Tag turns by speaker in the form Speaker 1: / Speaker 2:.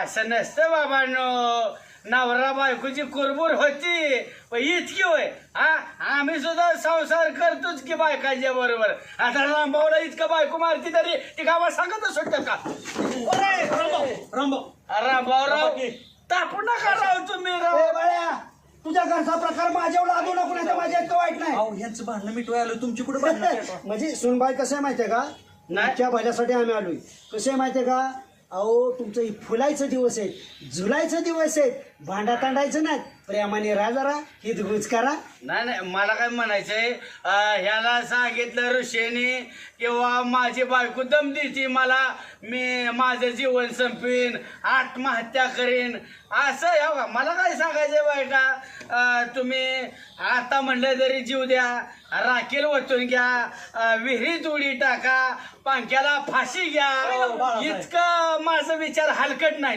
Speaker 1: असं नसतं बाबांनो. नवरा बायकोची कुरबुर होती पण इतकी होय. हा आम्ही सुद्धा संसार करतोच की बायकांच्या बरोबर. आता रामभाऊला इतकं बायको मारती तरी ती गावात सांगतच सुटत का? रामभाऊराव तापू नका राव तुम्ही राव.
Speaker 2: तुझ्या घरचा प्रकार माझ्यावर लादू नको, नाही तर माझ्या इतकं वाईट नाही.
Speaker 3: अहो यांचं भांडणं मिटवाय आलो, तुमची कुठे भांडणं?
Speaker 2: म्हणजे सुनबाई कसं आहे माहितीये का, नाच्या भल्यासाठी आम्ही आलोय. कसं आहे माहितीये का, अहो तुमचं हे फुलायचं दिवस आहे, झुलायचं दिवस आहे, भांडा तांडायचं नाही, प्रेमाने राहा जरा, हित गुज करा.
Speaker 1: नाही मला काय म्हणायचंय, ह्याला सांगितलं ऋषीने किंवा माझी बायको दम देती मला, मी माझं जीवन संपवीन, आत्महत्या करीन असं. ह्या बघा मला काय सांगायचंय बायका, तुम्ही आता म्हणलं तरी जीव द्या, राखेल वतून घ्या, विहिरीत उडी टाका, पंख्याला फाशी घ्या, इतकं माझं विचार हलकट नाही.